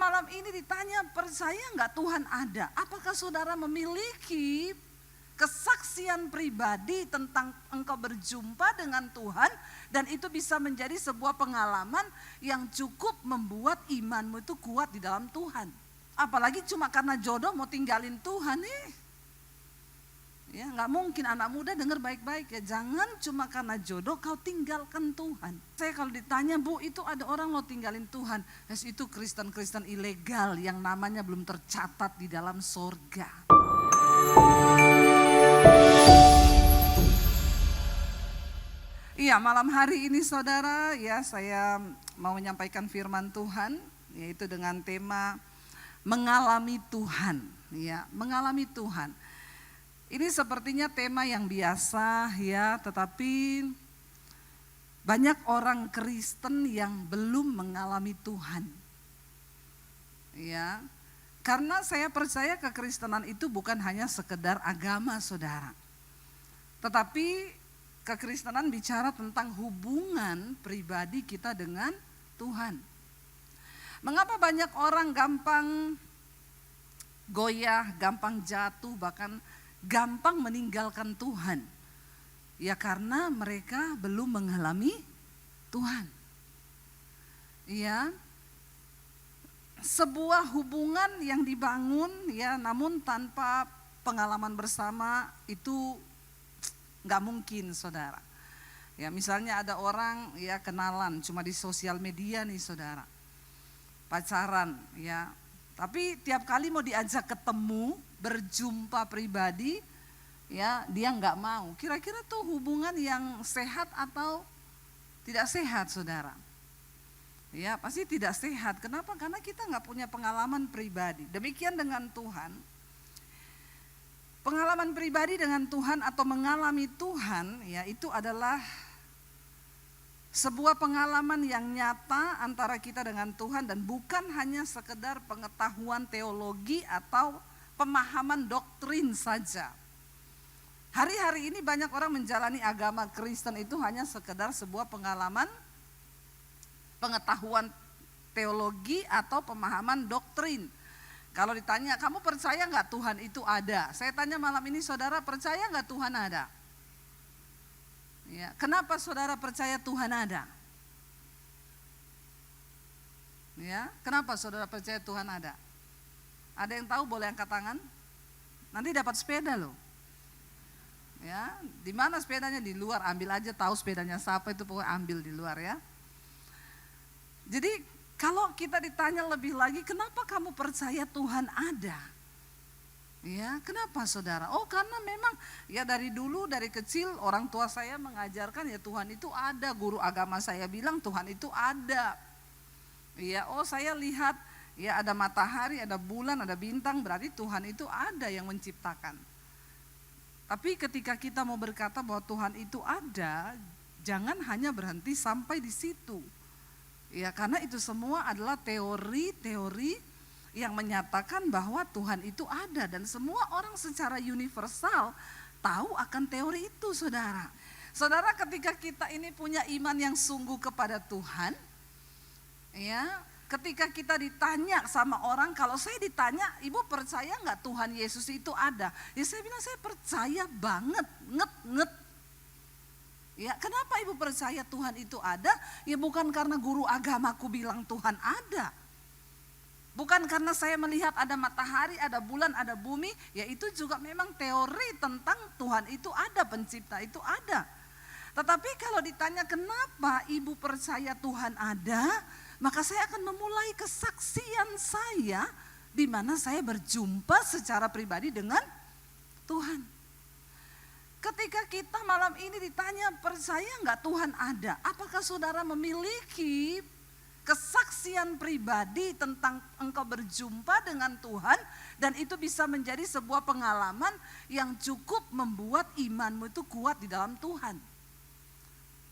malam ini ditanya, percaya nggak Tuhan ada? Apakah saudara memiliki kesaksian pribadi tentang engkau berjumpa dengan Tuhan dan itu bisa menjadi sebuah pengalaman yang cukup membuat imanmu itu kuat di dalam Tuhan. Apalagi cuma karena jodoh mau tinggalin Tuhan nih. Ya, nggak mungkin. Anak muda dengar baik-baik ya, jangan cuma karena jodoh kau tinggalkan Tuhan. Saya kalau ditanya, Bu, itu ada orang lo tinggalin Tuhan, itu Kristen-Kristen ilegal yang namanya belum tercatat di dalam sorga. Iya, malam hari ini saudara, ya saya mau menyampaikan firman Tuhan, yaitu dengan tema mengalami Tuhan. Ya, mengalami Tuhan. Ini sepertinya tema yang biasa ya, tetapi banyak orang Kristen yang belum mengalami Tuhan. Ya, karena saya percaya kekristenan itu bukan hanya sekedar agama saudara. Tetapi kekristenan bicara tentang hubungan pribadi kita dengan Tuhan. Mengapa banyak orang gampang goyah, gampang jatuh, bahkan gampang meninggalkan Tuhan? Ya karena mereka belum mengalami Tuhan. Ya, sebuah hubungan yang dibangun ya, namun tanpa pengalaman bersama itu nggak mungkin saudara. Ya misalnya ada orang ya kenalan cuma di sosial media nih saudara, pacaran ya, tapi tiap kali mau diajak ketemu, berjumpa pribadi, ya dia nggak mau. Kira-kira tuh hubungan yang sehat atau tidak sehat saudara? Ya pasti tidak sehat. Kenapa? Karena kita nggak punya pengalaman pribadi. Demikian dengan Tuhan. Pengalaman pribadi dengan Tuhan atau mengalami Tuhan, ya itu adalah sebuah pengalaman yang nyata antara kita dengan Tuhan dan bukan hanya sekedar pengetahuan teologi atau pemahaman doktrin saja. Hari-hari ini banyak orang menjalani agama Kristen itu hanya sekedar sebuah pengalaman pengetahuan teologi atau pemahaman doktrin. Kalau ditanya, kamu percaya nggak Tuhan itu ada? Saya tanya malam ini, saudara percaya nggak Tuhan ada? Ya, kenapa saudara percaya Tuhan ada? Ya, kenapa saudara percaya Tuhan ada? Ada yang tahu boleh angkat tangan? Nanti dapat sepeda loh. Ya, di mana sepedanya? Di luar, ambil aja, tahu sepedanya siapa itu, pokoknya ambil di luar ya. Jadi kalau kita ditanya lebih lagi, kenapa kamu percaya Tuhan ada? Ya, kenapa saudara? Oh karena memang ya dari dulu, dari kecil orang tua saya mengajarkan ya Tuhan itu ada. Guru agama saya bilang Tuhan itu ada. Ya, oh saya lihat ya ada matahari, ada bulan, ada bintang, berarti Tuhan itu ada yang menciptakan. Tapi ketika kita mau berkata bahwa Tuhan itu ada, jangan hanya berhenti sampai di situ. Ya, karena itu semua adalah teori-teori yang menyatakan bahwa Tuhan itu ada dan semua orang secara universal tahu akan teori itu saudara. Saudara, ketika kita ini punya iman yang sungguh kepada Tuhan, ya ketika kita ditanya sama orang, kalau saya ditanya, ibu percaya nggak Tuhan Yesus itu ada? Ya saya bilang saya percaya banget, nget. Ya kenapa ibu percaya Tuhan itu ada? Ya bukan karena guru agamaku bilang Tuhan ada. Bukan karena saya melihat ada matahari, ada bulan, ada bumi, ya itu juga memang teori tentang Tuhan itu ada, pencipta itu ada. Tetapi kalau ditanya kenapa ibu percaya Tuhan ada, maka saya akan memulai kesaksian saya di mana saya berjumpa secara pribadi dengan Tuhan. Ketika kita malam ini ditanya, percaya nggak Tuhan ada? Apakah saudara memiliki kesaksian pribadi tentang engkau berjumpa dengan Tuhan dan itu bisa menjadi sebuah pengalaman yang cukup membuat imanmu itu kuat di dalam Tuhan?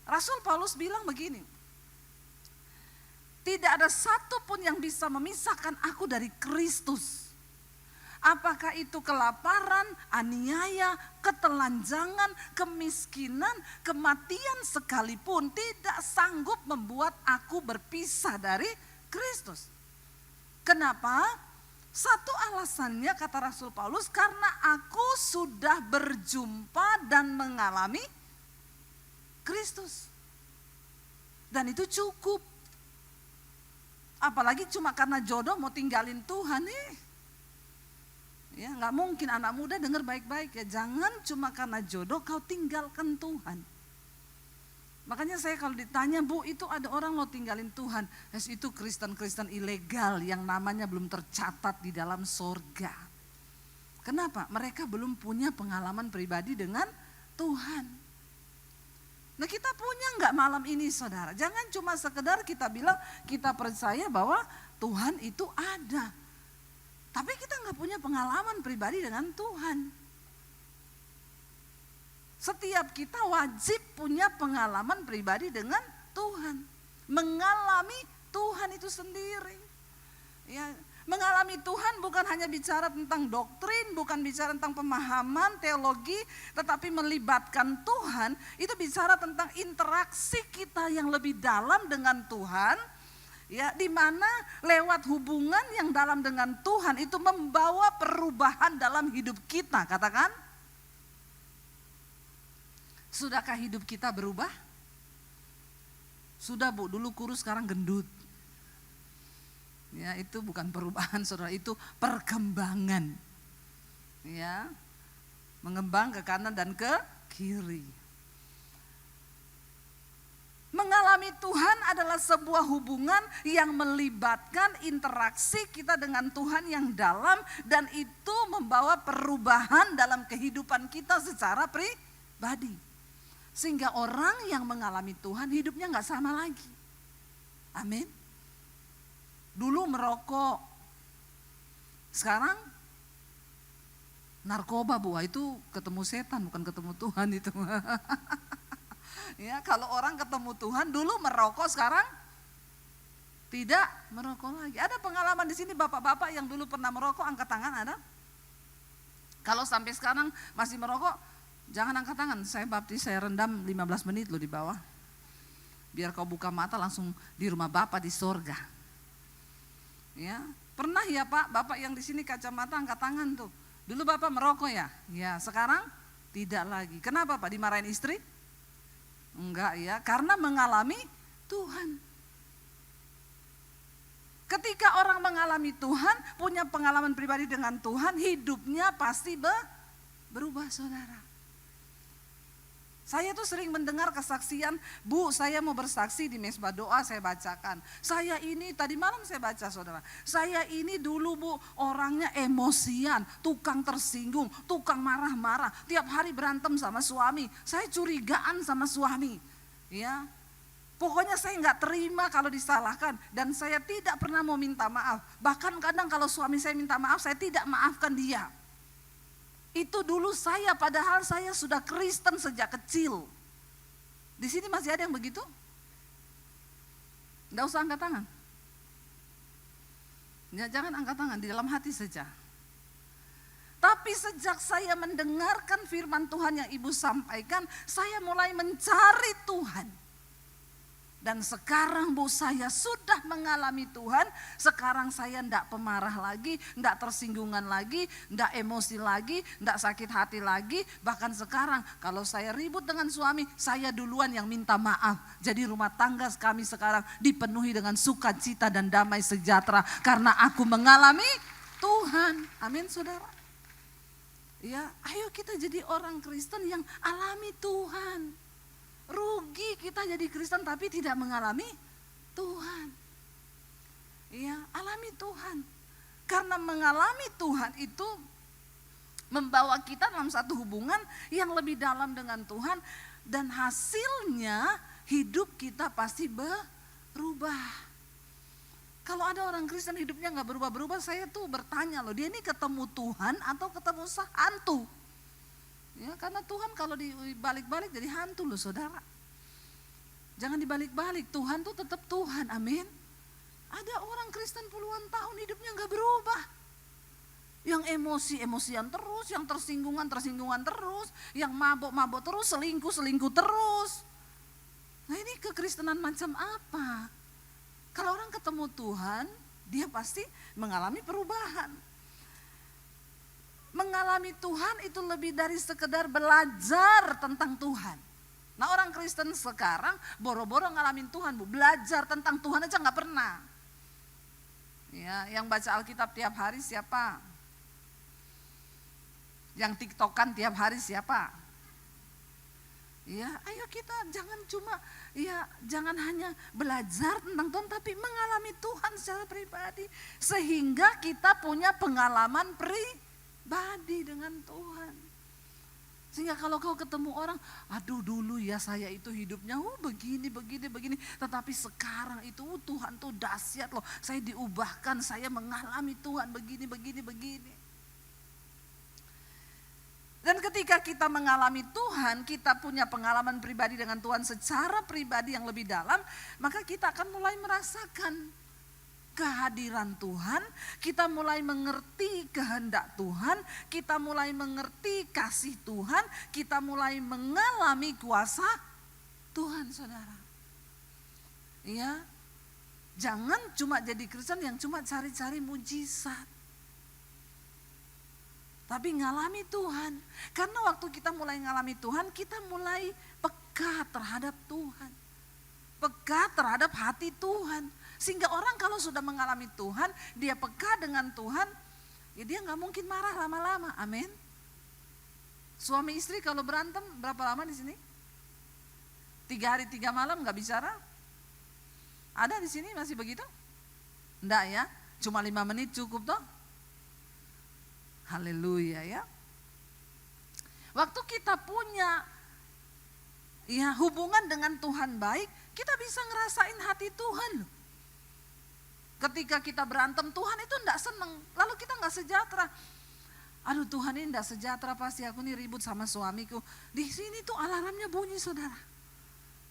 Rasul Paulus bilang begini, tidak ada satupun yang bisa memisahkan aku dari Kristus. Apakah itu kelaparan, aniaya, ketelanjangan, kemiskinan, kematian sekalipun tidak sanggup membuat aku berpisah dari Kristus. Kenapa? Satu alasannya kata Rasul Paulus, karena aku sudah berjumpa dan mengalami Kristus. Dan itu cukup. Apalagi cuma karena jodoh mau tinggalin Tuhan nih. Ya, nggak mungkin. Anak muda dengar baik-baik ya, jangan cuma karena jodoh kau tinggalkan Tuhan. Makanya saya kalau ditanya, Bu, itu ada orang mau tinggalin Tuhan. Itu Kristen-Kristen ilegal yang namanya belum tercatat di dalam sorga. Kenapa? Mereka belum punya pengalaman pribadi dengan Tuhan. Nah, kita punya nggak malam ini, saudara? Jangan cuma sekedar kita bilang kita percaya bahwa Tuhan itu ada. Tapi kita nggak punya pengalaman pribadi dengan Tuhan. Setiap kita wajib punya pengalaman pribadi dengan Tuhan. Mengalami Tuhan itu sendiri. Ya, mengalami Tuhan bukan hanya bicara tentang doktrin, bukan bicara tentang pemahaman, teologi, tetapi melibatkan Tuhan, itu bicara tentang interaksi kita yang lebih dalam dengan Tuhan. Ya, di mana lewat hubungan yang dalam dengan Tuhan itu membawa perubahan dalam hidup kita, katakan. Sudahkah hidup kita berubah? Sudah, Bu, dulu kurus sekarang gendut. Ya, itu bukan perubahan, saudara, itu perkembangan. Ya, mengembang ke kanan dan ke kiri. Mengalami Tuhan adalah sebuah hubungan yang melibatkan interaksi kita dengan Tuhan yang dalam, dan itu membawa perubahan dalam kehidupan kita secara pribadi. Sehingga orang yang mengalami Tuhan hidupnya gak sama lagi. Amin. Dulu merokok, sekarang narkoba, Bu. Itu ketemu setan, bukan ketemu Tuhan itu. Ya, kalau orang ketemu Tuhan dulu merokok, sekarang tidak merokok lagi. Ada pengalaman di sini bapak-bapak yang dulu pernah merokok, angkat tangan ada? Kalau sampai sekarang masih merokok, jangan angkat tangan. Saya baptis, saya rendam 15 menit loh di bawah. Biar kau buka mata langsung di rumah Bapak di sorga. Ya, pernah ya Pak, Bapak yang di sini kacamata angkat tangan tuh. Dulu Bapak merokok ya? Ya, sekarang tidak lagi. Kenapa Pak? Dimarahin istri? Enggak ya, karena mengalami Tuhan. Ketika orang mengalami Tuhan, punya pengalaman pribadi dengan Tuhan, hidupnya pasti berubah, saudara. Saya tuh sering mendengar kesaksian, Bu, saya mau bersaksi di mesbah doa, saya bacakan. Saya ini, tadi malam saya baca, saudara. Saya ini dulu, Bu, orangnya emosian, tukang tersinggung, tukang marah-marah. Tiap hari berantem sama suami. Saya curigaan sama suami. Ya, pokoknya saya nggak terima kalau disalahkan. Dan saya tidak pernah mau minta maaf. Bahkan kadang kalau suami saya minta maaf, saya tidak maafkan dia. Itu dulu saya, padahal saya sudah Kristen sejak kecil. Di sini masih ada yang begitu? Nggak usah angkat tangan. Ya, jangan angkat tangan, di dalam hati saja. Tapi sejak saya mendengarkan firman Tuhan yang Ibu sampaikan, saya mulai mencari Tuhan. Dan sekarang, Bu, saya sudah mengalami Tuhan. Sekarang saya enggak pemarah lagi, enggak tersinggungan lagi, enggak emosi lagi, enggak sakit hati lagi. Bahkan sekarang kalau saya ribut dengan suami, saya duluan yang minta maaf. Jadi rumah tangga kami sekarang dipenuhi dengan sukacita dan damai sejahtera. Karena aku mengalami Tuhan. Amin, saudara. Ya, ayo kita jadi orang Kristen yang alami Tuhan. Rugi kita jadi Kristen tapi tidak mengalami Tuhan. Ya, alami Tuhan. Karena mengalami Tuhan itu membawa kita dalam satu hubungan yang lebih dalam dengan Tuhan. Dan hasilnya hidup kita pasti berubah. Kalau ada orang Kristen hidupnya gak berubah-berubah, saya tuh bertanya loh, dia ini ketemu Tuhan atau ketemu hantu? Ya, karena Tuhan kalau dibalik-balik jadi hantu loh, saudara. Jangan dibalik-balik, Tuhan tuh tetap Tuhan, amin. Ada orang Kristen puluhan tahun hidupnya gak berubah. Yang emosi-emosian terus, yang tersinggungan terus, yang mabok-mabok terus, selingkuh terus. Nah, ini kekristenan macam apa? Kalau orang ketemu Tuhan, dia pasti mengalami perubahan. Mengalami Tuhan itu lebih dari sekedar belajar tentang Tuhan. Nah, orang Kristen sekarang boro-boro ngalamin Tuhan, Bu. Belajar tentang Tuhan aja nggak pernah. Ya, yang baca Alkitab tiap hari siapa? Yang TikTokan tiap hari siapa? Ya, ayo kita jangan hanya belajar tentang Tuhan, tapi mengalami Tuhan secara pribadi. Sehingga kita punya pengalaman pribadi dengan Tuhan. Sehingga kalau kau ketemu orang, aduh dulu ya saya itu hidupnya begini. Tetapi sekarang itu Tuhan tuh dahsyat loh. Saya diubahkan, saya mengalami Tuhan begini. Dan ketika kita mengalami Tuhan, kita punya pengalaman pribadi dengan Tuhan secara pribadi yang lebih dalam, maka kita akan mulai merasakan kehadiran Tuhan, kita mulai mengerti kehendak Tuhan, kita mulai mengerti kasih Tuhan, kita mulai mengalami kuasa Tuhan, saudara. Ya, jangan cuma jadi Kristen yang cuma cari-cari mujizat. Tapi ngalami Tuhan. Karena waktu kita mulai ngalami Tuhan, kita mulai peka terhadap Tuhan. Peka terhadap hati Tuhan. Sehingga orang kalau sudah mengalami Tuhan, dia peka dengan Tuhan, ya dia gak mungkin marah lama-lama. Amin. Suami istri kalau berantem berapa lama di sini? 3 hari 3 malam gak bicara? Ada di sini masih begitu? Enggak ya, cuma 5 menit cukup toh. Haleluya ya. Waktu kita punya hubungan dengan Tuhan baik, kita bisa ngerasain hati Tuhan. Ketika kita berantem, Tuhan itu enggak senang, lalu kita enggak sejahtera. Aduh Tuhan, ini enggak sejahtera, pasti aku nih ribut sama suamiku. Di sini tuh alarmnya bunyi, saudara.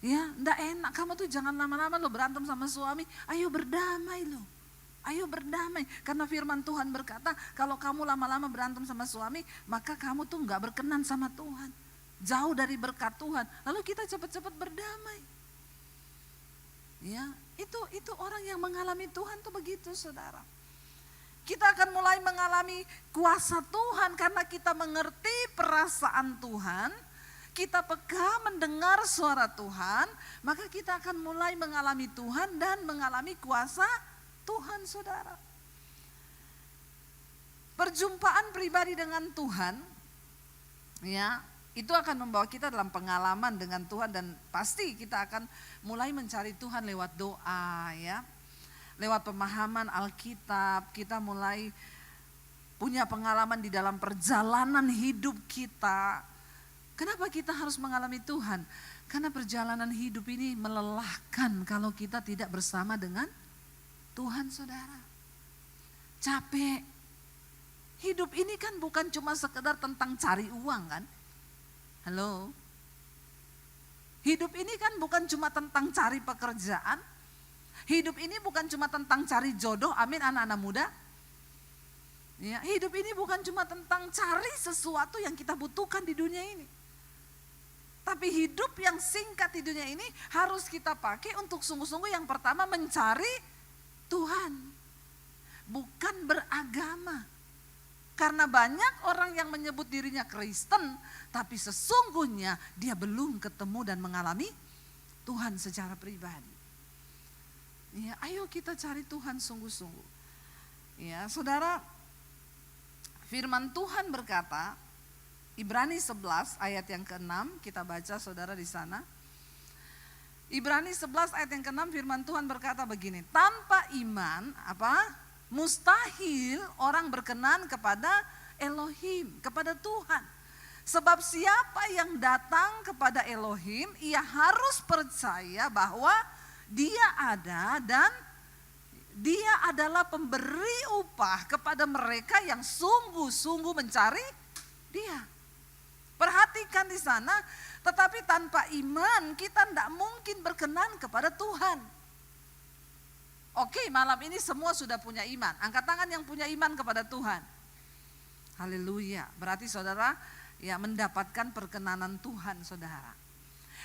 Ya, enggak enak, kamu tuh jangan lama-lama lo berantem sama suami, ayo berdamai lo. Ayo berdamai, karena firman Tuhan berkata kalau kamu lama-lama berantem sama suami, maka kamu tuh gak berkenan sama Tuhan. Jauh dari berkat Tuhan, lalu kita cepat-cepat berdamai. Ya, itu orang yang mengalami Tuhan tuh begitu, saudara. Kita akan mulai mengalami kuasa Tuhan karena kita mengerti perasaan Tuhan, kita peka mendengar suara Tuhan, maka kita akan mulai mengalami Tuhan dan mengalami kuasa Tuhan, saudara. Perjumpaan pribadi dengan Tuhan, ya, itu akan membawa kita dalam pengalaman dengan Tuhan dan pasti kita akan mulai mencari Tuhan lewat doa, ya. Lewat pemahaman Alkitab, kita mulai punya pengalaman di dalam perjalanan hidup kita. Kenapa kita harus mengalami Tuhan? Karena perjalanan hidup ini melelahkan kalau kita tidak bersama dengan Tuhan, saudara. Capek. Hidup ini kan bukan cuma sekedar tentang cari uang kan. Halo. Hidup ini kan bukan cuma tentang cari pekerjaan. Hidup ini bukan cuma tentang cari jodoh, amin anak-anak muda. Ya, hidup ini bukan cuma tentang cari sesuatu yang kita butuhkan di dunia ini. Tapi hidup yang singkat di dunia ini harus kita pakai untuk sungguh-sungguh yang pertama mencari Tuhan, bukan beragama. Karena banyak orang yang menyebut dirinya Kristen, tapi sesungguhnya dia belum ketemu dan mengalami Tuhan secara pribadi. Ya, ayo kita cari Tuhan sungguh-sungguh. Ya, saudara, firman Tuhan berkata, Ibrani 11 ayat yang ke-6, kita baca saudara di sana. Ibrani 11 ayat yang ke-6 firman Tuhan berkata begini, tanpa iman mustahil orang berkenan kepada Elohim, kepada Tuhan. Sebab siapa yang datang kepada Elohim, ia harus percaya bahwa Dia ada dan Dia adalah pemberi upah kepada mereka yang sungguh-sungguh mencari Dia. Perhatikan di sana, tetapi tanpa iman kita tidak mungkin berkenan kepada Tuhan. Oke, malam ini semua sudah punya iman. Angkat tangan yang punya iman kepada Tuhan. Haleluya. Berarti saudara ya mendapatkan perkenanan Tuhan, saudara.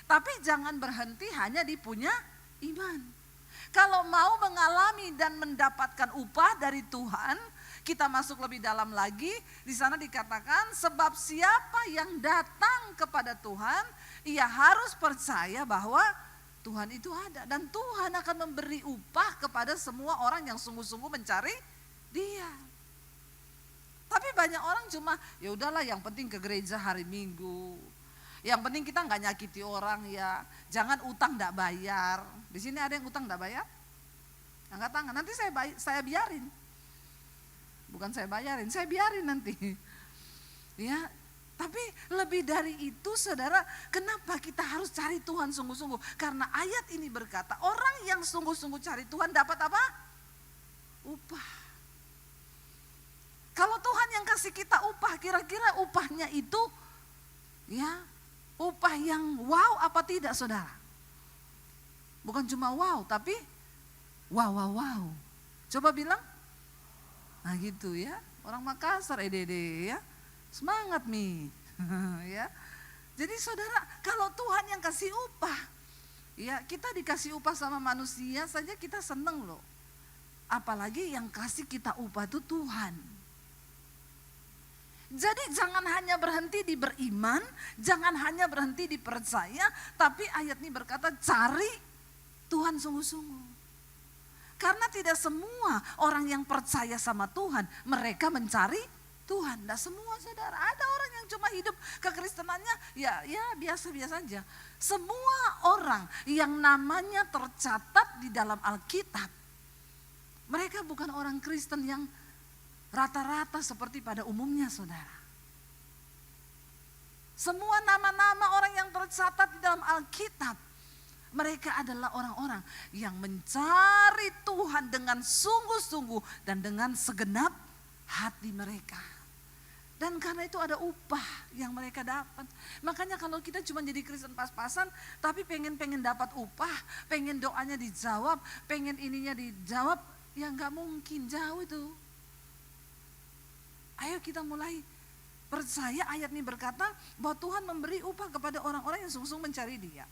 Tapi jangan berhenti hanya di punya iman. Kalau mau mengalami dan mendapatkan upah dari Tuhan, kita masuk lebih dalam lagi, di sana dikatakan sebab siapa yang datang kepada Tuhan, ia harus percaya bahwa Tuhan itu ada dan Tuhan akan memberi upah kepada semua orang yang sungguh-sungguh mencari Dia. Tapi banyak orang cuma ya udahlah yang penting ke gereja hari Minggu. Yang penting kita nggak nyakiti orang ya. Jangan utang nggak bayar. Di sini ada yang utang nggak bayar? Angkat tangan. Nanti saya biarin. Bukan saya bayarin, saya biarin nanti. Ya, tapi lebih dari itu saudara, kenapa kita harus cari Tuhan sungguh-sungguh? Karena ayat ini berkata, orang yang sungguh-sungguh cari Tuhan dapat apa? Upah. Kalau Tuhan yang kasih kita upah, kira-kira upahnya itu ya upah yang wow apa tidak saudara? Bukan cuma wow, tapi wow. Coba bilang, nah gitu ya, orang Makassar EDD ya, semangat Mi. Ya. Jadi saudara, kalau Tuhan yang kasih upah, ya kita dikasih upah sama manusia saja kita seneng loh. Apalagi yang kasih kita upah itu Tuhan. Jadi jangan hanya berhenti di beriman, jangan hanya berhenti di percaya, tapi ayat ini berkata cari Tuhan sungguh-sungguh. Karena tidak semua orang yang percaya sama Tuhan, mereka mencari Tuhan. Tidak semua saudara, ada orang yang cuma hidup kekristenannya ya biasa-biasa aja. Semua orang yang namanya tercatat di dalam Alkitab, mereka bukan orang Kristen yang rata-rata seperti pada umumnya saudara. Semua nama-nama orang yang tercatat di dalam Alkitab, mereka adalah orang-orang yang mencari Tuhan dengan sungguh-sungguh dan dengan segenap hati mereka. Dan karena itu ada upah yang mereka dapat. Makanya kalau kita cuma jadi Kristen pas-pasan, tapi pengen dapat upah, pengen doanya dijawab, pengen ininya dijawab, ya nggak mungkin, jauh itu. Ayo kita mulai percaya ayat ini berkata bahwa Tuhan memberi upah kepada orang-orang yang sungguh-sungguh mencari Dia.